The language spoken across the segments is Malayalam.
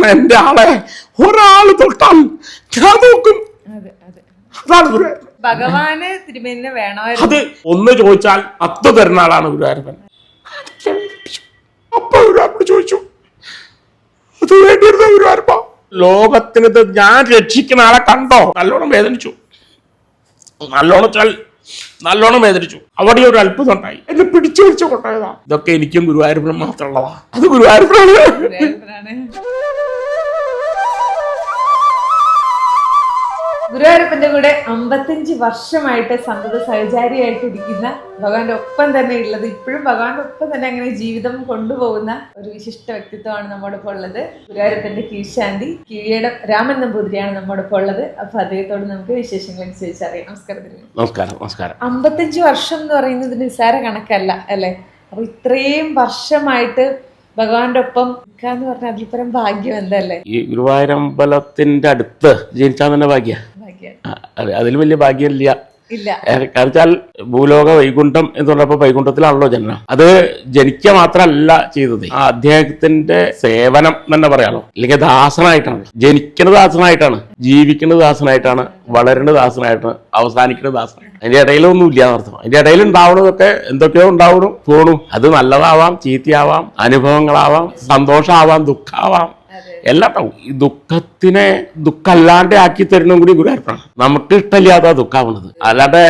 കാരണം എന്റെ ആളെ ഒരാള് തൊട്ടാൽ ഞാൻ നോക്കും. അതാണ് ഗുരുവായൂരപ്പൻ. ഭഗവാന് തിരുമേനിനെ വേണമായിരുന്നു. അത് ഒന്ന് ചോദിച്ചാൽ 10 തരുന്ന ആളാണ് ഗുരുവായൂരപ്പൻ. അപ്പൊ ഗുരുവായൂരപ്പൻ ചോദിച്ചു, അത് വേണ്ടിയിരുന്ന ഗുരുവായൂരപ്പ, ലോകത്തിന് ഞാൻ രക്ഷിക്കുന്ന ആളെ കണ്ടോ? നല്ലോണം വേദനിച്ചു, നല്ലോണം വേദനിച്ചു. അവിടെ ഒരു അത്ഭുതം ഉണ്ടായി, എന്നെ പിടിച്ചു പിടിച്ചു കൊണ്ടായതാ. ഇതൊക്കെ എനിക്കും ഗുരുവായൂരപ്പനും മാത്രമുള്ളതാ. അത് ഗുരുവായൂരപ്പനാണ്. ഗുരുവായൂരപ്പന്റെ കൂടെ 55 വർഷമായിട്ട് സന്തത സഹചാരിയായിട്ട് ഇരിക്കുന്ന, ഭഗവാന്റെ ഒപ്പം തന്നെ ഉള്ളത്, ഇപ്പോഴും ഭഗവാന്റെ ഒപ്പം തന്നെ അങ്ങനെ ജീവിതം കൊണ്ടുപോകുന്ന ഒരു വിശിഷ്ട വ്യക്തിത്വമാണ് നമ്മോടൊപ്പം ഉള്ളത്. ഗുരുവായൂരപ്പന്റെ കീഴ്ശാന്തി കീഴടം രാമൻ നമ്പൂതിരിയാണ് നമ്മോടൊപ്പം ഉള്ളത്. അപ്പൊ അദ്ദേഹത്തോട് നമുക്ക് വിശേഷങ്ങൾ ചോദിച്ചറിയാം. നമസ്കാരം. നമസ്കാരം. 55 വർഷം എന്ന് പറയുന്നത് നിസ്സാര കണക്കല്ല അല്ലെ? അപ്പൊ ഇത്രയും വർഷമായിട്ട് ഭഗവാന്റെ ഒപ്പം എന്ന് പറഞ്ഞാൽ അതിൽപ്പരം ഭാഗ്യം എന്തല്ലേ? ഈ ഗുരുവായൂരമ്പലത്തിന്റെ അടുത്ത് ജനിച്ചാൽ തന്നെ ഭാഗ്യ. അതിൽ വലിയ ഭാഗ്യമില്ല. കാരണം ഭൂലോക വൈകുണ്ഠം എന്ന് പറഞ്ഞപ്പോ വൈകുണ്ഠത്തിലാണല്ലോ ജനനം. അത് ജനിക്കുക മാത്രമല്ല ചെയ്തത്, ആ അദ്ദേഹത്തിന്റെ സേവനം തന്നെ പറയാലോ. അല്ലെങ്കിൽ ദാസനായിട്ടാണ് ജനിക്കുന്നത്, ദാസനായിട്ടാണ് ജീവിക്കുന്നത്, ദാസനായിട്ടാണ് വളരുന്നത്, ദാസനായിട്ടാണ് അവസാനിക്കുന്നത്, ദാസനായിട്ട്. അതിന്റെ ഇടയിലൊന്നും ഇല്ല എന്നർത്ഥം. അതിന്റെ ഇടയിൽ ഉണ്ടാവുന്നതൊക്കെ എന്തൊക്കെയോ ഉണ്ടാവണം, പോണു. അത് നല്ലതാവാം, ചീത്തയാവാം, അനുഭവങ്ങളാവാം, സന്തോഷമാവാം, ദുഃഖമാവാം, എല്ലാം ഉണ്ടാവും. ഈ ദുഃഖത്തിനെ ദുഃഖമല്ലാണ്ട് ആക്കി തരുന്നതും കൂടി ഗുരുവായൂരപ്പനാണ്. നമുക്ക് ഇഷ്ടമില്ലാത്ത ദുഃഖാവുന്നത്, അല്ലാണ്ട്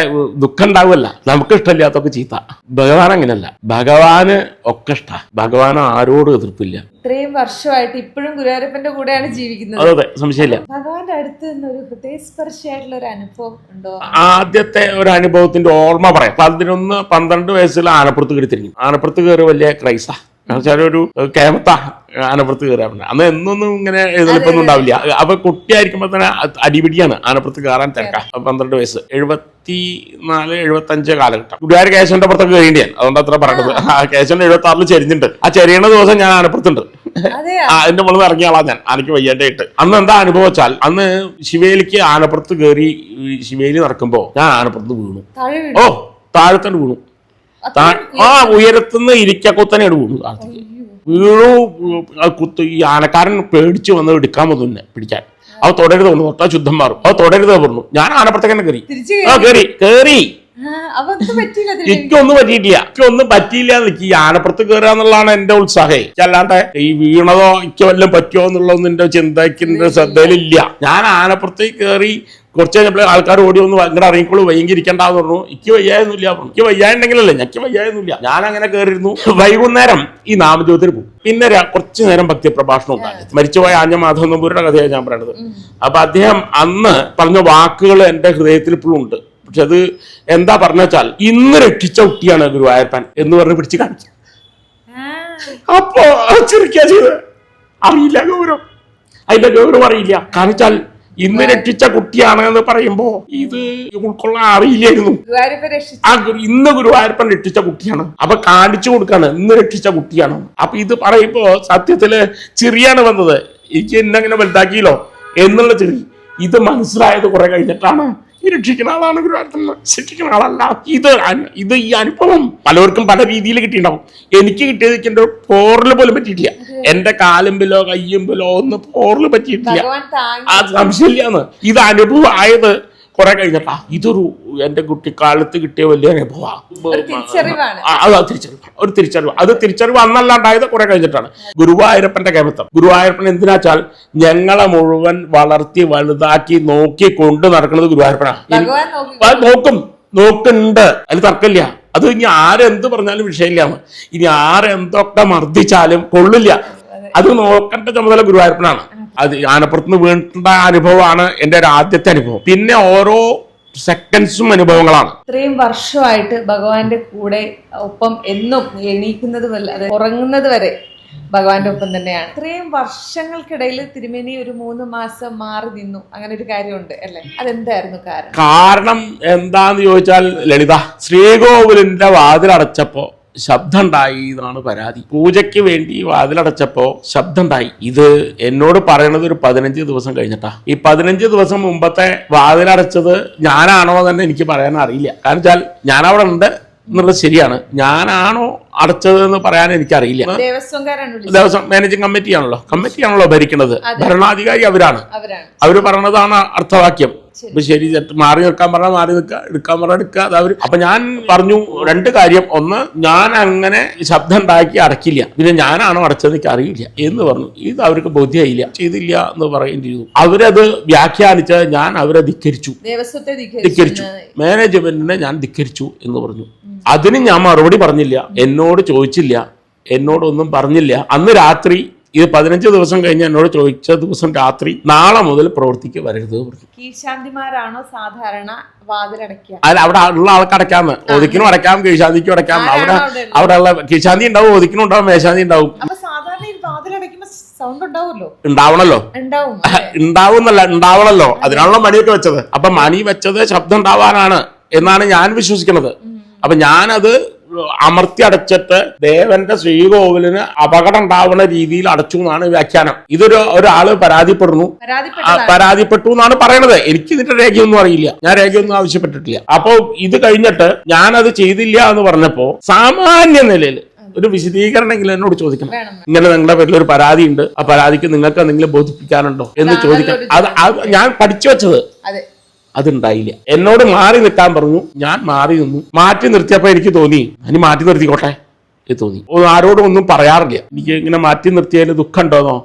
ദുഃഖം ഉണ്ടാവുമല്ല. നമുക്ക് ഇഷ്ടമില്ലാത്തൊക്കെ ചീത്ത. ഭഗവാൻ അങ്ങനെയല്ല, ഭഗവാന് ഒക്കെ ഇഷ്ട. ഭഗവാൻ ആരോടും എതിർപ്പില്ല. ഇത്രയും വർഷമായിട്ട് ഇപ്പോഴും ഗുരുവായൂരപ്പന്റെ കൂടെയാണ് ജീവിക്കുന്നത്. അതെ, സംശയമില്ല. ഭഗവാന്റെ അടുത്ത് നിന്ന് ഒരു ഹൃദയസ്പർശിയായിട്ടുള്ള ഒരു അനുഭവം ഉണ്ടോ? ആദ്യത്തെ ഒരു അനുഭവത്തിന്റെ ഓർമ്മ പറയാം. 11-12 വയസ്സിൽ ആനപ്പുറത്ത് കയറി തിരിഞ്ഞു. ആനപ്പുറത്ത് കയറി വലിയ ക്രൈസാ, ഒരു കേമത്ത ആനപ്പുറത്ത് കയറാറുണ്ട്. അന്ന് എന്നൊന്നും ഇങ്ങനെ എഴുന്നേൽപ്പൊന്നും ഉണ്ടാവില്ല. അപ്പൊ കുട്ടിയായിരിക്കുമ്പോ തന്നെ അടിപിടിയാണ് ആനപ്പുറത്ത് കയറാൻ തിരക്കാം. 12 വയസ്സ്, 74-75 കാലഘട്ടം. ഗുരുവായൂർ കേശവന്റെ പുറത്തൊക്കെ കയറിയാണ്. അതുകൊണ്ട് അത്ര പറയുന്നത്. ആ കേശവൻ 76 ചെരിഞ്ഞിട്ടുണ്ട്. ആ ചെറിയണ ദിവസം ഞാൻ ആനപ്പുറത്തുണ്ട്. അതിന്റെ മുകളിൽ ഇറങ്ങിയ ആളാ ഞാൻ, ആനയ്ക്ക് വയ്യാണ്ടായിട്ട്. അന്ന് എന്താ അനുഭവം വെച്ചാൽ, അന്ന് ശിവേലിക്ക് ആനപ്പുറത്ത് കയറി ശിവേലി നടക്കുമ്പോ ഞാൻ ആനപ്പുറത്ത് വീണു. താഴത്തന്നെ വീണു. ഉയരത്തുനിന്ന് ഇരിക്കക്കുത്തനെയാണ് വീണു. വീണു കുത്ത്. ഈ ആനക്കാരൻ പേടിച്ച് വന്ന് എടുക്കാൻ വന്നു പിടിക്കാൻ. അവ തുടരുത് പറഞ്ഞു, തൊട്ടാ ശുദ്ധം മാറും. അവ തുടരുത് പറഞ്ഞു. ഞാൻ ആനപ്പുറത്തേക്ക് തന്നെ കേറി. എനിക്കൊന്നും പറ്റിയില്ല. ഈ ആനപ്പുറത്ത് കയറുക എന്നുള്ളതാണ് എന്റെ ഉത്സാഹേ. അല്ലാണ്ട് ഈ വീണതോ എനിക്ക് വല്ലതും പറ്റുമോ എന്നുള്ളതൊന്നും എന്റെ ചിന്തയ്ക്ക് ശ്രദ്ധയിലില്ല. ഞാൻ ആനപ്പുറത്തേക്ക് കയറി കുറച്ച് കഴിഞ്ഞപ്പോൾ ആൾക്കാർ ഓടി ഒന്ന് ഇങ്ങനെ ഇറങ്ങിക്കോളൂ, വൈകിരിക്കണ്ടെന്ന് പറഞ്ഞു. എനിക്ക് വയ്യായൊന്നുമില്ല പറഞ്ഞു. എനിക്ക് വയ്യായുണ്ടെങ്കിലല്ലേ, ഞങ്ങൾക്ക് വയ്യായൊന്നുമില്ല. ഞാൻ അങ്ങനെ കയറിയിരുന്നു. വൈകുന്നേരം ഈ നാമജോതിന് പോകും. പിന്നെ കുറച്ചു നേരം ഭക്തി പ്രഭാഷണം ഉണ്ടായിരുന്നു. മരിച്ചുപോയ ആഞ്ഞ മാധവൻ നമ്പൂരിയുടെ കഥയാണ് ഞാൻ പറയുന്നത്. അപ്പൊ അദ്ദേഹം അന്ന് പറഞ്ഞ വാക്കുകൾ എന്റെ ഹൃദയത്തിൽ ഇപ്പോഴും ഉണ്ട്. പക്ഷെ അത് എന്താ പറഞ്ഞാൽ, ഇന്ന് രക്ഷിച്ച കുട്ടിയാണ് ഗുരുവായൂരപ്പൻ എന്ന് പറഞ്ഞ് പിടിച്ച് കാണിച്ചു. അപ്പോ ചിരിക്കാ ചെയ്ത്. അറിയില്ല ഗൗരവം, അതിന്റെ ഗൗരവം അറിയില്ല. കാണിച്ചാൽ ഇന്ന് രക്ഷിച്ച കുട്ടിയാണ് എന്ന് പറയുമ്പോ ഇത് ഉൾക്കൊള്ളാൻ അറിയില്ലായിരുന്നു. ഇന്ന് ഗുരുവായൂരപ്പൻ രക്ഷിച്ച കുട്ടിയാണ്. അപ്പൊ കാണിച്ചു കൊടുക്കാണ്, ഇന്ന് രക്ഷിച്ച കുട്ടിയാണ്. അപ്പൊ ഇത് പറയുമ്പോ സത്യത്തില് ചിരിയാണ് വന്നത്. എനിക്ക് ഇന്നങ്ങനെ വലുതാക്കിയല്ലോ എന്നുള്ള ചിരി. ഇത് മനസ്സിലായത് കുറെ കഴിഞ്ഞിട്ടാണ്. ഈ രക്ഷിക്കുന്ന ആളാണ് ഗുരുവായൂരപ്പൻ, ശിക്ഷിക്കുന്ന ആളല്ല. ഇത് ഈ അനുഭവം പലർക്കും പല രീതിയിൽ കിട്ടിയിട്ടുണ്ടാവും. എനിക്ക് കിട്ടിയത് എന്റെ പോറിൽ പോലും പറ്റിയിട്ടില്ല. എന്റെ കാലുമ്പിലോ കയ്യുമ്പിലോ ഒന്നും പോറിൽ പറ്റിയിട്ടില്ല. അത് സംശയമില്ലാന്ന്. ഇത് അനുഭവം ആയത് കുറെ കഴിഞ്ഞിട്ടാ. ഇതൊരു എന്റെ കുട്ടിക്കാലത്ത് കിട്ടിയ വലിയ അനുഭവമാണ്. ഒരു തിരിച്ചറിവ്. അത് തിരിച്ചറിവ് അന്നല്ലാണ്ടായത് കുറെ കഴിഞ്ഞിട്ടാണ്. ഗുരുവായൂരപ്പന്റെ കേമത്വം. ഗുരുവായൂരപ്പൻ എന്തിനാച്ചാൽ ഞങ്ങളെ മുഴുവൻ വളർത്തി വലുതാക്കി നോക്കി കൊണ്ട് നടക്കുന്നത് ഗുരുവായൂരപ്പനാണ്. നോക്കുന്നുണ്ട്, അതിൽ തർക്കമില്ല. അത് ഇനി ആരെന്ത് പറഞ്ഞാലും വിഷയമില്ലാന്ന്. ഇനി ആരെന്തൊക്കെ മർദ്ദിച്ചാലും കൊള്ളില്ല. അത് നോക്കേണ്ട ചുമതല ഗുരുവായൂരപ്പനാണ്. അത് ആനപ്പുറത്തുനിന്ന് വീണിട്ടുള്ള അനുഭവമാണ് എന്റെ ഒരു ആദ്യത്തെ അനുഭവം. പിന്നെ ഓരോ സെക്കൻഡ്സും അനുഭവങ്ങളാണ്. ഇത്രയും വർഷമായിട്ട് ഭഗവാന്റെ കൂടെ ഒപ്പം എന്നും എണീക്കുന്നത് വരെ ഉറങ്ങുന്നത് വരെ ഭഗവാന്റെ ഒപ്പം തന്നെയാണ്. ഇത്രയും വർഷങ്ങൾക്കിടയിൽ തിരുമേനി ഒരു 3 മാസം മാറി നിന്നു, അങ്ങനെ ഒരു കാര്യമുണ്ട് അല്ലെ? അതെന്തായിരുന്നു കാരണം? കാരണം എന്താന്ന് ചോദിച്ചാൽ, ലളിത, ശ്രീകോവിലിന്റെ വാതിലടച്ചപ്പോ ശബ്ദം ഉണ്ടായി എന്നാണ് പരാതി. പൂജയ്ക്ക് വേണ്ടി വാതിലടച്ചപ്പോ ശബ്ദം ഉണ്ടായി. ഇത് എന്നോട് പറയണത് ഒരു 15 ദിവസം കഴിഞ്ഞിട്ടാ. ഈ 15 ദിവസം മുമ്പത്തെ വാതിലടച്ചത് ഞാനാണോ തന്നെ എനിക്ക് പറയാൻ അറിയില്ല. കാരണം വെച്ചാൽ ഞാൻ അവിടെ ഉണ്ട് എന്നുള്ളത് ശരിയാണ്. ഞാനാണോ അടച്ചതെന്ന് പറയാൻ എനിക്കറിയില്ല. ദേവസ്വം മാനേജിംഗ് കമ്മിറ്റിയാണല്ലോ ഭരിക്കുന്നത്. ഭരണാധികാരി അവരാണ്. അവര് പറഞ്ഞതാണ് അർത്ഥവാക്യം. ഇപ്പൊ ശരി, മാറി നിൽക്കാൻ പറഞ്ഞാൽ മാറി നിൽക്കുക, എടുക്കാൻ പറഞ്ഞാൽ എടുക്കുക. അത് അവര്. അപ്പൊ ഞാൻ പറഞ്ഞു 2 കാര്യം. ഒന്ന്, ഞാൻ അങ്ങനെ ശബ്ദം ഉണ്ടാക്കി അടക്കില്ല. പിന്നെ ഞാനാണോ അടച്ചത് എനിക്ക് അറിയില്ല എന്ന് പറഞ്ഞു. ഇത് അവർക്ക് ബോധ്യമായില്ല, ചെയ്തില്ല എന്ന് പറയേണ്ടി ചെയ്തു. അവരത് വ്യാഖ്യാനിച്ച് ഞാൻ അവരെ ധിക്കരിച്ചു. മാനേജ്മെന്റിനെ ഞാൻ ധിക്കരിച്ചു എന്ന് പറഞ്ഞു. അതിന് ഞാൻ മറുപടി പറഞ്ഞില്ല, എന്നോട് ചോദിച്ചില്ല, എന്നോടൊന്നും പറഞ്ഞില്ല. അന്ന് രാത്രി, ഇത് 15 ദിവസം കഴിഞ്ഞ് എന്നോട് ചോദിച്ച ദിവസം രാത്രി, നാളെ മുതൽ പ്രവർത്തിക്ക് വരരുത് പറഞ്ഞു. കീഴ്ശാന്തിമാരാണോ സാധാരണ വാതിലടയ്ക്കുക? അല്ല, അവിടെ ഉള്ള ആൾക്ക് അടയ്ക്കാന്ന്. ഒതുക്കിനും അടയ്ക്കാം, കീഴ്ശാന്തിക്കും അടയ്ക്കാം. അവിടെ ഉള്ള കീഴ്ശാന്തി ഉണ്ടാവും, ഒതുക്കിനും ഉണ്ടാവും, മേശാന്തി ഉണ്ടാവും. ഉണ്ടാവണല്ലോ, ഉണ്ടാവണല്ലോ. അതിനാണല്ലോ മണിയൊക്കെ വെച്ചത്. അപ്പൊ മണി വെച്ചത് ശബ്ദം ഉണ്ടാവാനാണ് എന്നാണ് ഞാൻ വിശ്വസിക്കുന്നത്. അപ്പൊ ഞാനത് അമർത്തി അടച്ചിട്ട് ദേവന്റെ ശ്രീകോവിലിന് അപകടം ഉണ്ടാവുന്ന രീതിയിൽ അടച്ചു എന്നാണ് വ്യാഖ്യാനം. ഇതൊരു ഒരാള് പരാതിപ്പെട്ടു എന്നാണ് പറയണത്. എനിക്ക് ഇതിന്റെ രേഖയൊന്നും അറിയില്ല, ഞാൻ രേഖയൊന്നും ആവശ്യപ്പെട്ടിട്ടില്ല. അപ്പോ ഇത് കഴിഞ്ഞിട്ട് ഞാനത് ചെയ്തില്ല എന്ന് പറഞ്ഞപ്പോ സാമാന്യ നിലയിൽ ഒരു വിശദീകരണമെങ്കിലും എന്നോട് ചോദിക്കണം. ഇങ്ങനെ നിങ്ങളുടെ പേരിൽ ഒരു പരാതി ഉണ്ട്, ആ പരാതിക്ക് നിങ്ങൾക്ക് എന്തെങ്കിലും ബോധിപ്പിക്കാനുണ്ടോ എന്ന് ചോദിക്കണം. അത് ഞാൻ പഠിച്ചു വെച്ചത് അതുണ്ടായില്ല. എന്നോട് മാറി നിൽക്കാൻ പറഞ്ഞു, ഞാൻ മാറി നിന്നു. മാറ്റി നിർത്തിയപ്പോ എനിക്ക് തോന്നി ഇനി മാറ്റി നിർത്തിക്കോട്ടെ തോന്നി. ആരോടും ഒന്നും പറയാറില്ല. എനിക്ക് ഇങ്ങനെ മാറ്റി നിർത്തിയതിന് ദുഃഖം ഉണ്ടോന്നോ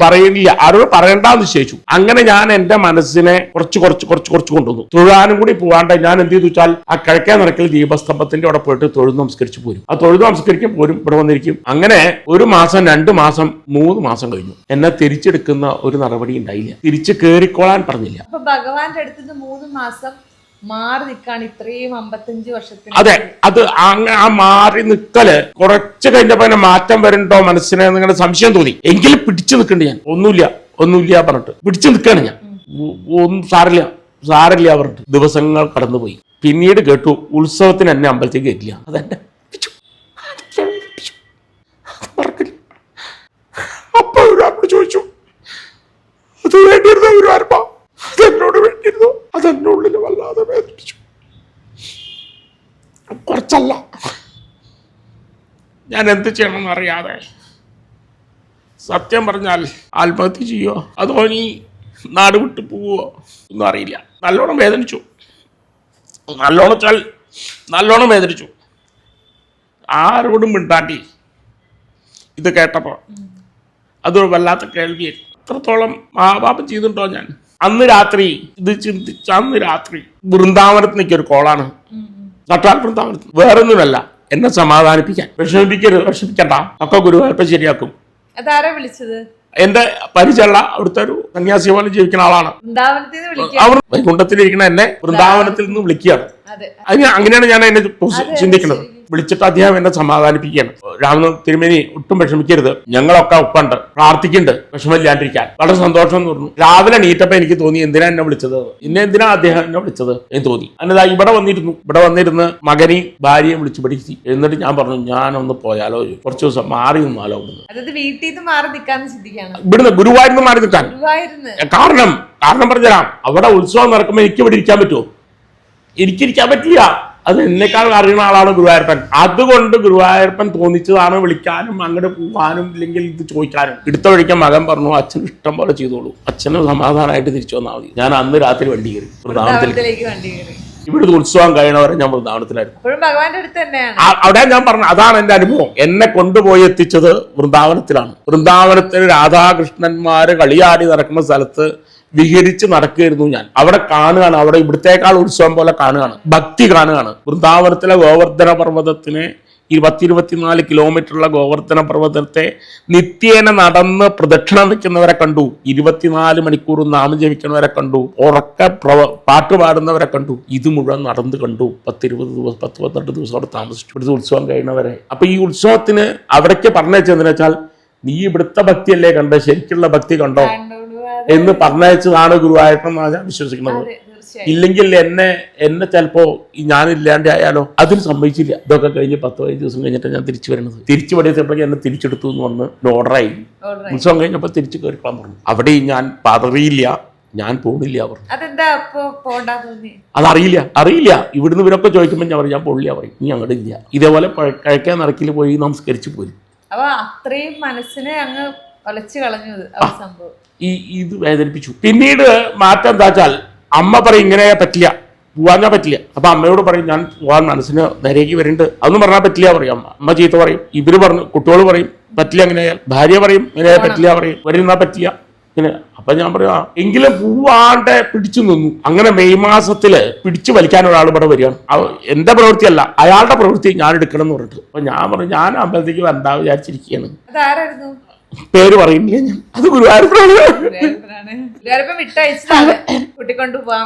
പറയില്ല, ആരോട് പറയണ്ടെന്ന് നിശ്ചയിച്ചു. അങ്ങനെ ഞാൻ എന്റെ മനസ്സിനെ കുറച്ച് കൊണ്ടുവന്നു. തൊഴാനും കൂടി പോകാണ്ട് ഞാൻ എന്ത് ചെയ്തു വെച്ചാൽ ആ കിഴക്കേ നടക്കൽ ദീപസ്തംഭത്തിന്റെ അവിടെ പോയിട്ട് തൊഴുത് നമസ്കരിച്ചു പോരും. ആ തൊഴുത് നമസ്കരിക്കും, പോരും, ഇവിടെ വന്നിരിക്കും. അങ്ങനെ 1 മാസം, 2 മാസം, 3 മാസം കഴിഞ്ഞു. എന്നെ തിരിച്ചെടുക്കുന്ന ഒരു നടപടി ഉണ്ടായില്ല. തിരിച്ചു കേറിക്കോളാൻ പറഞ്ഞില്ല. ഭഗവാന്റെ അടുത്ത് 3 മാസം മാറി നിൽക്കാണ് ഇത്രയും 55 വർഷത്തിന്. അതെ, അത് ആ മാറി നിൽക്കല് കുറച്ച് കഴിഞ്ഞപ്പോ എന്നെ മാറ്റം വരുന്നുണ്ടോ മനസ്സിനെ നിങ്ങളുടെ സംശയം തോന്നി. എങ്കിലും പിടിച്ചു നിൽക്കണ്ട ഞാൻ. ഒന്നുമില്ല പറഞ്ഞിട്ട് പിടിച്ചു നിൽക്കാണ് ഞാൻ. ഒന്നും സാരില്ല പറഞ്ഞിട്ട് ദിവസങ്ങൾ കടന്നുപോയി. പിന്നീട് കേട്ടു ഉത്സവത്തിന് എന്നെ അമ്പലത്തേക്ക് കയറ്റില്ല. അതെന്നെ അപ്പൊ ഒരാളോട് ചോദിച്ചു, അത് വേണ്ടിയിരുന്നോ ഗുരുവായൂരപ്പ? അതെന്നോട് വേണ്ടിയിരുന്നോ? അതെന്നെ ഉള്ളിൽ വല്ലാതെ വേദനിപ്പിച്ചു. കുറച്ചല്ല, ഞാൻ എന്ത് ചെയ്യണമെന്ന് അറിയാതെ സത്യം പറഞ്ഞാൽ ആത്മഹത്യ ചെയ്യോ അതോ നീ നാട് വിട്ടു പോവോ ഒന്നും അറിയില്ല. നല്ലോണം വേദനിച്ചു. നല്ലോണം വേദനിച്ചു. ആരോടും മിണ്ടാണ്ടി ഇത് കേട്ടപ്പോ അതൊരു വല്ലാത്ത കേൾവിയായി. അത്രത്തോളം മഹാപാപം ചെയ്തിട്ടുണ്ടോ ഞാൻ? അന്ന് രാത്രി വൃന്ദാവനത്തിലേക്ക് ഒരു കോളാണ്. നട്ടാൽ വൃന്ദാവനത്തിൽ വേറൊന്നുമല്ല, എന്നെ സമാധാനിപ്പിക്കാൻ. വിഷമിക്കണ്ട, ഒക്കെ ഗുരുവായൂരപ്പൻ ശരിയാക്കും. അതാരാ വിളിച്ചത്? എന്റെ പരിചയമുള്ള അവിടുത്തെ ഒരു സന്യാസി പോലെ ജീവിക്കുന്ന ആളാണ്. അവർ വൈകുണ്ഠത്തിലിരിക്കുന്ന എന്നെ വൃന്ദാവനത്തിൽ നിന്ന് വിളിക്കുകയാണ്. അങ്ങനെയാണ് ഞാൻ എന്നെ ചിന്തിക്കുന്നത്. വിളിച്ചിട്ട് അദ്ദേഹം എന്നെ സമാധാനിപ്പിക്കുകയാണ്. രാമൻ തിരുമേനി ഒട്ടും വിഷമിക്കരുത്, ഞങ്ങളൊക്കെ ഒപ്പുണ്ട്, പ്രാർത്ഥിക്കുന്നുണ്ട്, വിഷമമില്ലാണ്ടിരിക്കാൻ. വളരെ സന്തോഷം എന്ന് പറഞ്ഞു. രാവിലെ നീറ്റപ്പോ എനിക്ക് തോന്നി എന്തിനാ എന്നെ വിളിച്ചത്, എന്തിനാ അദ്ദേഹം എന്നെ വിളിച്ചത് എന്ന് തോന്നി. എന്നിട്ട് ഇവിടെ വന്നിരുന്ന് മകനെയും ഭാര്യയും വിളിച്ചു പഠിച്ചു. എന്നിട്ട് ഞാൻ പറഞ്ഞു, ഞാനൊന്ന് പോയാലോ, കുറച്ച് ദിവസം മാറി നിന്നാലോ. ഇവിടുന്ന് ഗുരുവായൂരിന്ന് മാറി നിൽക്കാൻ കാരണം പറഞ്ഞുതരാം. അവിടെ ഉത്സവം നടക്കുമ്പോൾ എനിക്ക് ഇവിടെ ഇരിക്കാൻ പറ്റുമോ? എനിക്കിരിക്കാൻ പറ്റില്ല. അത് എന്നെക്കാൾ അറിയുന്ന ആളാണ് ഗുരുവായൂരപ്പൻ. അതുകൊണ്ട് ഗുരുവായൂരപ്പൻ തോന്നിച്ചതാണ് വിളിക്കാനും അങ്ങോട്ട് പോകാനും ഇല്ലെങ്കിൽ ഇത് ചോദിക്കാനും. എടുത്ത വഴിക്കാൻ മകൻ പറഞ്ഞു, അച്ഛൻ ഇഷ്ടം പോലെ ചെയ്തോളൂ, അച്ഛന് സമാധാനമായിട്ട് തിരിച്ചു വന്നാൽ മതി. ഞാൻ അന്ന് രാത്രി വണ്ടി കയറി വൃന്ദാവനത്തിലേക്ക്. ഇവിടുത്തെ ഉത്സവം കഴിയണവരെ ഞാൻ വൃന്ദാവനത്തിലായിരുന്നു. അവിടെ ഞാൻ പറഞ്ഞു, അതാണ് എന്റെ അനുഭവം. എന്നെ കൊണ്ടുപോയി എത്തിച്ചത് വൃന്ദാവനത്തിലാണ്. വൃന്ദാവനത്തിൽ രാധാകൃഷ്ണന്മാര് കളിയാടി നടക്കുന്ന സ്ഥലത്ത് വിഹരിച്ച് നടക്കുകയായിരുന്നു ഞാൻ. അവിടെ കാണുകയാണ്, അവിടെ ഇവിടത്തേക്കാൾ ഉത്സവം പോലെ കാണുകയാണ്, ഭക്തി കാണുകയാണ്. വൃന്ദാവനത്തിലെ ഗോവർദ്ധന പർവ്വതത്തിന് 24 കിലോമീറ്ററുള്ള ഗോവർദ്ധന പർവ്വതത്തെ നിത്യേന നടന്ന് പ്രദക്ഷിണം വെക്കുന്നവരെ കണ്ടു. 24 മണിക്കൂർ നാമം ജപിക്കുന്നവരെ കണ്ടു. ഉറക്കെ പാട്ട് പാടുന്നവരെ കണ്ടു. ഇത് മുഴുവൻ നടന്ന് കണ്ടു. 10-20 ദിവസം 10-12 ദിവസം അവിടെ താമസിച്ചു, ഇവിടുത്തെ ഉത്സവം കഴിയുന്നവരെ. അപ്പൊ ഈ ഉത്സവത്തിന് അവിടേക്ക് പറഞ്ഞതെന്ന് വെച്ചാൽ, നീ ഇവിടുത്തെ ഭക്തിയല്ലേ കണ്ടത്, ശരിക്കുള്ള ഭക്തി കണ്ടോ എന്ന് പറഞ്ഞയച്ചതാണ് ഗുരുവായൂരപ്പൻ എന്നാണ് ഞാൻ വിശ്വസിക്കുന്നത്. ഇല്ലെങ്കിൽ എന്നെ ചിലപ്പോ ഞാനില്ലാണ്ട് ആയാലോ. അതിന് സമ്മതിച്ചില്ല. ഇതൊക്കെ കഴിഞ്ഞ് 10-15 ദിവസം കഴിഞ്ഞിട്ട് ഞാൻ തിരിച്ചു വരുന്നത്. തിരിച്ചു പഠിച്ചപ്പോഴേക്കും എന്നെ തിരിച്ചെടുത്തു എന്ന് പറഞ്ഞ് ഓർഡറായി. ഉത്സവം കഴിഞ്ഞപ്പോൾ തിരിച്ചു കയറിക്കാൻ പറഞ്ഞു. അവിടെയും ഞാൻ പതറിയില്ല, ഞാൻ പോണില്ല അവർ. അതെന്താ അപ്പൊ പോണ്ടാ തോന്നി? അറിയില്ല. ഇവിടുന്ന് ഇവരൊക്കെ ചോദിക്കുമ്പോൾ ഞാൻ പറയും ഞാൻ പോണില്ല പറയും. നീ അങ്ങോട്ട് ഇല്ല. ഇതേപോലെ കഴിക്കാൻ നടക്കിൽ പോയി നമസ്കരിച്ച് പോരും. അപ്പൊ അത്രയും മനസ്സിനെ അങ്ങ് ഒലച്ചു കളഞ്ഞു സംഭവം. ഇത് വേദനിപ്പിച്ചു. പിന്നീട് മാറ്റം എന്താ വെച്ചാൽ അമ്മ പറയും ഇങ്ങനെ പറ്റില്ല, പോവാൻ പറ്റില്ല. അപ്പൊ അമ്മയോട് പറയും ഞാൻ പോവാൻ മനസ്സിന് നേരേക്ക് വരുന്നുണ്ട്, അതൊന്നും പറഞ്ഞാൽ പറ്റില്ല പറയും അമ്മ ചീത്ത പറയും. ഇവര് പറഞ്ഞു, കുട്ടികൾ പറയും പറ്റില്ല എങ്ങനെയാൽ, ഭാര്യ പറയും ഇങ്ങനെ പറ്റില്ല പറയും, വരുന്നാ പറ്റില്ല ഇങ്ങനെ. അപ്പൊ ഞാൻ പറയാ എങ്കിലും പോവാണ്ട് പിടിച്ചു നിന്നു. അങ്ങനെ മെയ് മാസത്തില് പിടിച്ചു വലിക്കാൻ ഒരാൾ ഇവിടെ വരികയാണ്. എന്റെ പ്രവൃത്തിയല്ല, അയാളുടെ പ്രവൃത്തി ഞാൻ എടുക്കണം എന്ന് പറഞ്ഞിട്ട്. അപ്പൊ ഞാൻ പറഞ്ഞു ഞാൻ അമ്പലത്തേക്ക് വരണ്ടാ വിചാരിച്ചിരിക്കുകയാണ്. പേര് പറയുന്നില്ല ഞാൻ. അത് ഗുരുവായൂരപ്പനാണ്.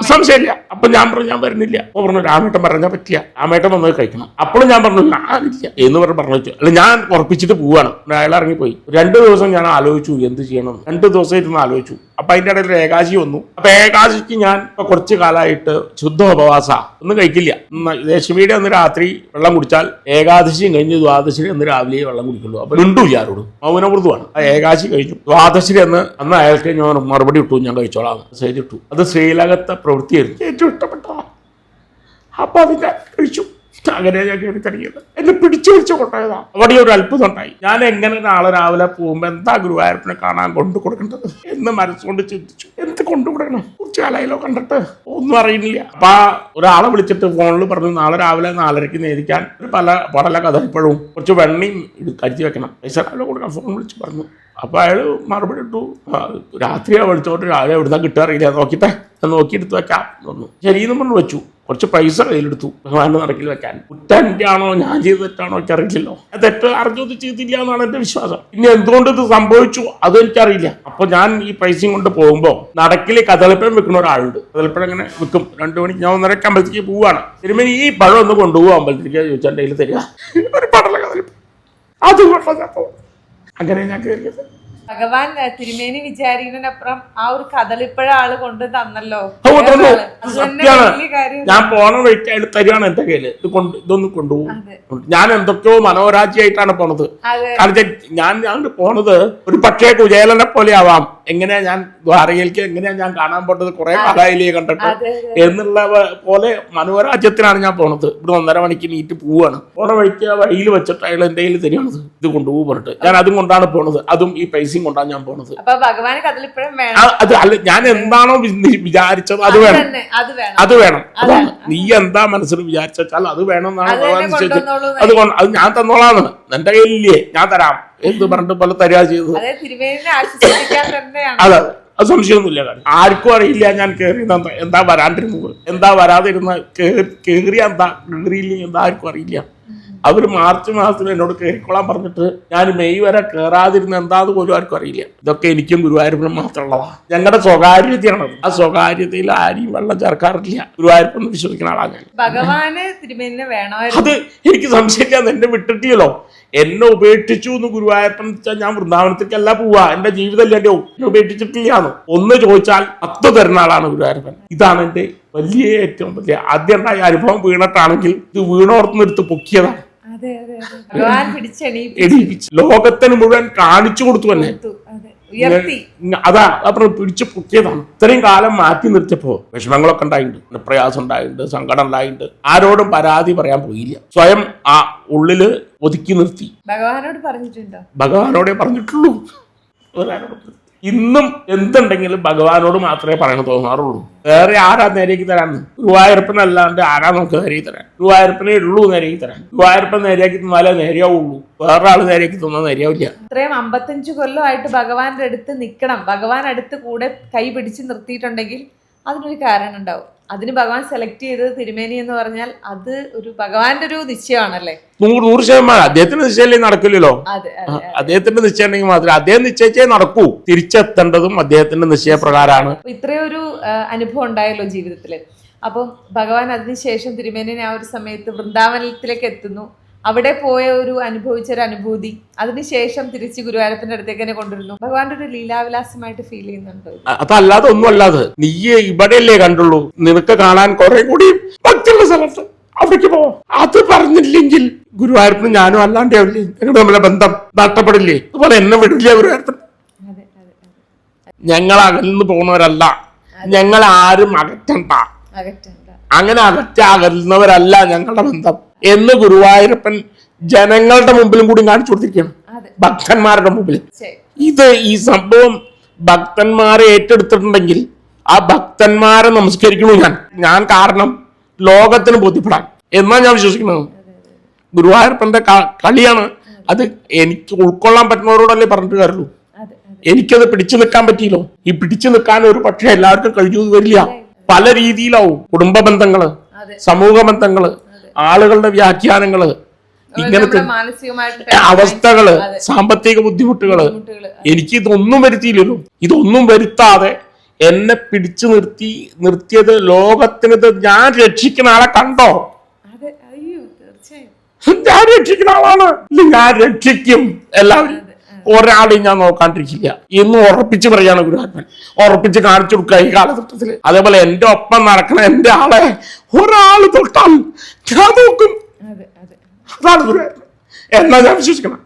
സംശയമില്ല. അപ്പൊ ഞാൻ പറഞ്ഞു ഞാൻ വരുന്നില്ല. അപ്പൊ പറഞ്ഞു രാമേട്ടൻ പറഞ്ഞാൽ പറ്റില്ല, രാമേട്ടൻ വന്നത് കഴിക്കണം. അപ്പോഴും ഞാൻ പറഞ്ഞു ഞാനില്ല എന്ന് പറഞ്ഞു. അല്ല ഞാൻ ഉറപ്പിച്ചിട്ട് പോവാണ്. അയാൾ ഇറങ്ങിപ്പോയി. 2 ദിവസം ഞാൻ ആലോചിച്ചു എന്ത് ചെയ്യണം. 2 ദിവസം ഇരുന്ന് ആലോചിച്ചു. അപ്പൊ അതിന്റെ ഇടയിൽ ഒരു ഏകാശി വന്നു. അപ്പൊ ഏകാശിക്ക് ഞാൻ ഇപ്പൊ കുറച്ചു കാലമായിട്ട് ശുദ്ധോപവാസ, ഒന്നും കഴിക്കില്ല. ദശമിയുടെ അന്ന് രാത്രി വെള്ളം കുടിച്ചാൽ ഏകാദശിയും കഴിഞ്ഞ് ദ്വാദശി അന്ന് രാവിലെ വെള്ളം കുടിക്കുള്ളൂ. അപ്പൊ മിണ്ടൂല്ല ആരോടും, മൗനമൃതുവാണ്. ആ ഏകാശി കഴിഞ്ഞു. ദ്വാദശി അന്ന് അയാൾക്ക് ഞാൻ മറുപടി ഇട്ടു, ഞാൻ കഴിച്ചോളാം ചെയ്തിട്ടു. അത് ശ്രീലകത്തെ പ്രവൃത്തിയായിരുന്നു, ഏറ്റവും ഇഷ്ടപ്പെട്ടതാ. അപ്പൊ അതിന്റെ കഴിച്ചു. അങ്ങനെ ഞാൻ കയറി തുടങ്ങിയത്. എന്നെ പിടിച്ചു പിടിച്ചു കൊണ്ടുപോയതാ. അവിടെ ഒരു അത്ഭുതം ഉണ്ടായി. ഞാൻ എങ്ങനെ നാളെ രാവിലെ പോകുമ്പോ എന്താ ഗുരുവായൂരപ്പനെ കാണാൻ കൊണ്ടു കൊടുക്കേണ്ടത് എന്ന് മനസ്സുകൊണ്ട് ചിന്തിച്ചു. എന്ത് കൊണ്ടുകൊടുക്കണം, കുറച്ചു കാലയിലോ കണ്ടിട്ട് ഒന്നും അറിയില്ല. അപ്പൊ ഒരാളെ വിളിച്ചിട്ട് ഫോണിൽ പറഞ്ഞു നാളെ രാവിലെ 4:30 നേരിക്കാൻ ഒരു പടല കഥയിപ്പോഴും കുറച്ച് വെണ്ണയും കരിച്ചു വെക്കണം, പൈസ രാവിലെ കൊടുക്കാൻ ഫോൺ വിളിച്ച് പറഞ്ഞു. അപ്പൊ അയാള് മറുപടി ഇട്ടു രാത്രിയാ വിളിച്ചോട്ട് രാവിലെ എവിടുന്നാ കിട്ടുക അറിയില്ല, നോക്കിയെടുത്ത് വെക്കാം തോന്നുന്നു. ശരിയെന്നും പറഞ്ഞു വെച്ചു. കുറച്ച് പൈസ കയ്യിലെടുത്തു ഭഗവാന്റെ നടക്കിൽ വെക്കാൻ. കുറ്റൻ്റെ ആണോ ഞാൻ ചെയ്ത് തെറ്റാണോ എനിക്കറിയില്ലല്ലോ. തെറ്റ് അറിഞ്ഞത് ചെയ്തില്ല എന്നാണ് എന്റെ വിശ്വാസം. ഇനി എന്തുകൊണ്ട് ഇത് സംഭവിച്ചു അത് എനിക്കറിയില്ല. അപ്പൊ ഞാൻ ഈ പൈസയും കൊണ്ട് പോകുമ്പോ നടക്കിൽ കദളിപ്പഴം വെക്കുന്ന ഒരാളുണ്ട്. കദളിപ്പഴം ഇങ്ങനെ വെക്കും. 2 മണിക്ക് ഞാൻ 1:30 അമ്പലത്തേക്ക് പോവാണ്. തിരുമേനി ഈ പഴം ഒന്ന് കൊണ്ടുപോകും അമ്പലത്തേക്ക് ചോദിച്ചാൽ എൻ്റെ കയ്യിൽ തരിക ഒരു പടല കദളിപ്പഴം. അത് കൊണ്ടപ്പോ അങ്ങനെ ഞാൻ കയറിയത്. ഭഗവാൻ തിരുമേനി വിചാരിക്കുന്നതിനപ്പുറം ആ ഒരു കദളിപ്പഴ ആള് കൊണ്ട് തന്നല്ലോ. ഞാൻ പോണ വഴിക്ക് അയാൾ തരികയാണ് എന്റെ കയ്യില്. ഇതൊന്നും കൊണ്ടുപോകും. ഞാൻ എന്തൊക്കെയോ മനോരാജ്യായിട്ടാണ് പോണത്. കാരണം ഞാൻ പോണത് ഒരു പക്ഷേ കുചേലനെ പോലെ ആവാം. എങ്ങനെയാ ഞാൻ ദ്വാരകയിലേക്ക് എങ്ങനെയാ ഞാൻ കാണാൻ പോട്ടത്, കുറെ കാലായില്ലേ കണ്ടിട്ട് എന്നുള്ള പോലെ മനോരാജ്യത്തിനാണ് ഞാൻ പോണത്. ഇവിടെ 1:30 മണിക്ക് നീറ്റ് പോവാണ്. പോണ വഴിക്ക് വഴിയിൽ വെച്ചിട്ട് അയാൾ എന്റെ കയ്യിൽ തരികയാണത്. ഇത് കൊണ്ടുപോകും പറഞ്ഞിട്ട് ഞാൻ അതും കൊണ്ടാണ് പോണത്. അതും ഈ പൈസയും കൊണ്ടാണ് ഞാൻ പോണത്. അത് അല്ല, ഞാൻ എന്താണോ വിചാരിച്ചത് അത് വേണം. അതാണ് നീ എന്താ മനസ്സിൽ വിചാരിച്ചാൽ അത് വേണം എന്നാണ് ഭഗവാൻ നിശ്ചയിച്ചത്. അത് ഞാൻ തന്നോളാന്ന്. എന്റെ കയ്യിലില്ലേ ഞാൻ തരാം എന്ന് പറഞ്ഞിട്ട് പോലെ തരിക ചെയ്തത്. അതെ, അത് സംശയമൊന്നുമില്ല. കാരണം ആർക്കും അറിയില്ല ഞാൻ കയറി എന്താ വരാണ്ടിരുന്നത്, എന്താ വരാതിരുന്ന കയറിയ എന്താ കയറിയില്ലെങ്കിൽ എന്താ ആർക്കും അറിയില്ല. അവർ മാർച്ച് മാസത്തിൽ എന്നോട് കയറിക്കൊള്ളാൻ പറഞ്ഞിട്ട് ഞാൻ മെയ് വരെ കയറാതിരുന്ന എന്താന്ന് പോലും ആർക്കും അറിയില്ല. ഇതൊക്കെ എനിക്കും ഗുരുവായൂരപ്പനും മാത്രമുള്ളതാണ്. ഞങ്ങളുടെ സ്വകാര്യതയാണത്. ആ സ്വകാര്യതയിൽ ആരെയും വെള്ളം ചേർക്കാറില്ല. ഗുരുവായൂരപ്പൻ വിശ്വസിക്കുന്ന ആളാണ് ഞാൻ. ഭഗവാന് തിരുമേനിനെ വേണോ? അത് എനിക്ക് സംശയമില്ല. എന്നെ വിട്ടിട്ടില്ലല്ലോ, എന്നെ ഉപേക്ഷിച്ചു എന്ന് ഗുരുവായൂരപ്പൻ വെച്ചാൽ ഞാൻ വൃന്ദാവനത്തേക്കല്ല പോവാ. എന്റെ ജീവിതം ഇല്ലല്ലോ, എന്നെ ഉപേക്ഷിച്ചിട്ടില്ലാന്ന് ഒന്ന് ചോദിച്ചാൽ 10 തരുന്ന ആളാണ് ഗുരുവായൂരപ്പൻ. ഇതാണ് എന്റെ വലിയ ഏറ്റവും വലിയ ആദ്യം ഉണ്ടായ അനുഭവം. വീണിട്ടാണെങ്കിൽ ഇത് വീണോർത്തുന്നെടുത്ത് പൊക്കിയതാണ്. ലോകത്തിന് മുഴുവൻ കാണിച്ചു കൊടുത്തു തന്നെ. അതാ പിടിച്ചു പൊക്കിയതാണ്. ഇത്രയും കാലം മാറ്റി നിർത്തിയപ്പോ വിഷമങ്ങളൊക്കെ ഉണ്ടായിട്ടുണ്ട്, പ്രയാസം ഉണ്ടായിട്ടുണ്ട്, സങ്കടം ഉണ്ടായിട്ടുണ്ട്. ആരോടും പരാതി പറയാൻ പോയില്ല. സ്വയം ആ ഉള്ളില് ഒതുക്കി നിർത്തി. ഭഗവാനോട് പറഞ്ഞിട്ടുണ്ടോ? ഭഗവാനോടേ പറഞ്ഞിട്ടുള്ളൂ. ഇന്നും എന്തുണ്ടെങ്കിലും ഭഗവാനോട് മാത്രമേ പറയാൻ തോന്നാറുള്ളൂ. വേറെ ആരാ നേരേക്ക് തരാന്ന്? ഗുരുവായൂരപ്പനല്ലാണ്ട് ആരാ നമുക്ക് നേരേക്ക് തരാൻ? ഗുരുവായൂരപ്പനേ ഉള്ളൂ നേരേക്ക് തരാൻ. ഗുരുവായൂരപ്പൻ നേരെയാക്കി തന്നാലേ നേരെയാവുള്ളൂ. വേറെ ആള് നേരേക്ക് തന്നാൽ നേരെയാവില്ല. ഇത്രയും 55 കൊല്ലമായിട്ട് ഭഗവാന്റെ അടുത്ത് നിൽക്കണം, ഭഗവാൻ അടുത്ത് കൂടെ കൈ പിടിച്ച് നിർത്തിയിട്ടുണ്ടെങ്കിൽ അതിനൊരു കാരണം ഉണ്ടാവും. അതിന് ഭഗവാൻ സെലക്ട് ചെയ്തത് തിരുമേനി എന്ന് പറഞ്ഞാൽ അത് ഒരു ഭഗവാന്റെ ഒരു നിശ്ചയമാണല്ലേ. 100% അദ്ദേഹത്തിന്റെ നിശ്ചയം നടക്കില്ലല്ലോ. അദ്ദേഹത്തിന്റെ നിശ്ചയം ഉണ്ടെങ്കിൽ മാത്രമേ അദ്ദേഹം നിശ്ചയിച്ചേ നടക്കൂ. തിരിച്ചെത്തേണ്ടതും അദ്ദേഹത്തിന്റെ നിശ്ചയപ്രകാരമാണ്. ഇത്രയൊരു അനുഭവം ഉണ്ടായല്ലോ ജീവിതത്തില്. അപ്പം ഭഗവാൻ അതിനുശേഷം തിരുമേനിനെ ആ ഒരു സമയത്ത് വൃന്ദാവനത്തിലേക്ക് എത്തുന്നു. അവിടെ പോയ ഒരു അനുഭവിച്ചൊരു അനുഭൂതി അതിനുശേഷം തിരിച്ച് ഗുരുവായൂരപ്പന്റെ അടുത്തേക്ക് തന്നെ കൊണ്ടുവരുന്നു. ഭഗവാന്റെ ഒരു ലീലാവിലാസമായിട്ട് ഫീൽ ചെയ്യുന്നുണ്ടോ? അതല്ലാതെ ഒന്നും അല്ലാതെ നീ ഇവിടെയല്ലേ കണ്ടുള്ളൂ. നിനക്ക് കാണാൻ കുറെ കൂടി ഭക്തിയുള്ള സ്ഥലത്ത് അവിടേക്ക് പോ. അത് പറഞ്ഞില്ലെങ്കിൽ ഗുരുവായൂരപ്പനും ഞാനും അല്ലാണ്ടേ ഞങ്ങളുടെ നമ്മളെ ബന്ധം നഷ്ടപ്പെടില്ലേ? അതുപോലെ എന്നെ വിടില്ല ഗുരുവായൂരപ്പൻ. ഞങ്ങൾ അകലിന്ന് പോകുന്നവരല്ല. ഞങ്ങൾ ആരും അകറ്റണ്ട, അങ്ങനെ അകറ്റാകുന്നവരല്ല ഞങ്ങളുടെ ബന്ധം എന്ന് ഗുരുവായൂരപ്പൻ ജനങ്ങളുടെ മുമ്പിലും കൂടി കാണിച്ചു കൊടുത്തിരിക്കുകയാണ്, ഭക്തന്മാരുടെ മുമ്പിൽ. ഇത് ഈ സംഭവം ഭക്തന്മാരെ ഏറ്റെടുത്തിട്ടുണ്ടെങ്കിൽ ആ ഭക്തന്മാരെ നമസ്കരിക്കണു ഞാൻ കാരണം ലോകത്തിന് ബോധ്യപ്പെടാൻ എന്നാ ഞാൻ വിശ്വസിക്കുന്നത്. ഗുരുവായൂരപ്പന്റെ കളിയാണ് അത്. എനിക്ക് ഉൾക്കൊള്ളാൻ പറ്റുന്നവരോടല്ലേ പറഞ്ഞിട്ട് കാര്യമുള്ളൂ. എനിക്കത് പിടിച്ചു നിൽക്കാൻ പറ്റിയില്ലോ. ഈ പിടിച്ചു നിൽക്കാൻ ഒരു പക്ഷെ എല്ലാവർക്കും കഴിഞ്ഞു വരില്ല. പല രീതിയിലാവും. കുടുംബ ബന്ധങ്ങള്, സമൂഹ ബന്ധങ്ങള്, ആളുകളുടെ വ്യാഖ്യാനങ്ങള്, ഇങ്ങനത്തെ അവസ്ഥകള്, സാമ്പത്തിക ബുദ്ധിമുട്ടുകള്. എനിക്ക് ഇതൊന്നും വരുത്തിയില്ലല്ലോ. ഇതൊന്നും വരുത്താതെ എന്നെ പിടിച്ചു നിർത്തിയത് ലോകത്തിന് ഞാൻ രക്ഷിക്കുന്ന ആളെ കണ്ടോ? ഞാൻ രക്ഷിക്കുന്ന ആളാണ്. ഞാൻ രക്ഷിക്കും എല്ലാവരും. ഒരാളെയും ഞാൻ നോക്കാണ്ടിരിക്കില്ല എന്ന് ഉറപ്പിച്ച് പറയാണ് ഗുരുവായൂരപ്പൻ. ഉറപ്പിച്ച് കാണിച്ചു കൊടുക്കുക ഈ കാലഘട്ടത്തില്. അതേപോലെ എന്റെ ഒപ്പം നടക്കണ എന്റെ ആളെ ഒരാള് തൊട്ടാൽ ഞാൻ നോക്കും. അതാണ് ഗുരുവായൂരപ്പൻ എന്നാ ഞാൻ വിശ്വസിക്കണം.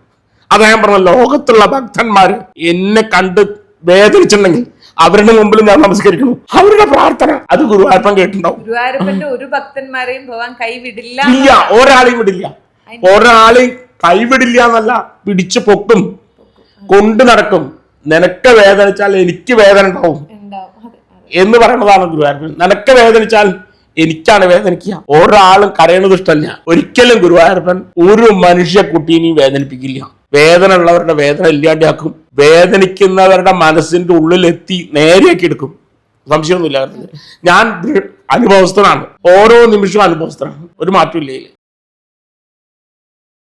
അതാ ഞാൻ പറഞ്ഞ ലോകത്തുള്ള ഭക്തന്മാര് എന്നെ കണ്ട് വേദനിച്ചിട്ടുണ്ടെങ്കിൽ അവരുടെ മുമ്പിൽ ഞാൻ നമസ്കരിക്കുന്നു. അവരുടെ പ്രാർത്ഥന അത് ഗുരുവായൂരപ്പൻ കേട്ടിട്ടുണ്ടാവും. ഗുരുവായൂരപ്പന്റെ ഒരു ഭക്തന്മാരെയും ഭഗവാൻ കൈവിടില്ല. ഇല്ല, ഒരാളെയും വിടില്ല. ഒരാളെയും കൈവിടില്ല എന്നല്ല, പിടിച്ചു പൊക്കും, കൊണ്ടു നടക്കും. നിനക്ക് വേദനിച്ചാൽ എനിക്ക് വേദന ഉണ്ടാവും എന്ന് പറയുന്നതാണ് ഗുരുവായൂരപ്പൻ. നിനക്ക് വേദനിച്ചാൽ എനിക്കാണ് വേദനിക്കുക. ഒരാളും കരയണത് ഇഷ്ടമല്ല. ഒരിക്കലും ഗുരുവായൂരപ്പൻ ഒരു മനുഷ്യ കുട്ടീനെയും വേദനിപ്പിക്കില്ല. വേദന ഉള്ളവരുടെ വേദന ഇല്ലാണ്ടാക്കും. വേദനിക്കുന്നവരുടെ മനസ്സിന്റെ ഉള്ളിലെത്തി നേരെയാക്കി എടുക്കും. സംശയമൊന്നുമില്ല. ഞാൻ അനുഭവസ്ഥനാണ്. ഓരോ നിമിഷവും അനുഭവസ്ഥനാണ്. ഒരു മാറ്റമില്ല.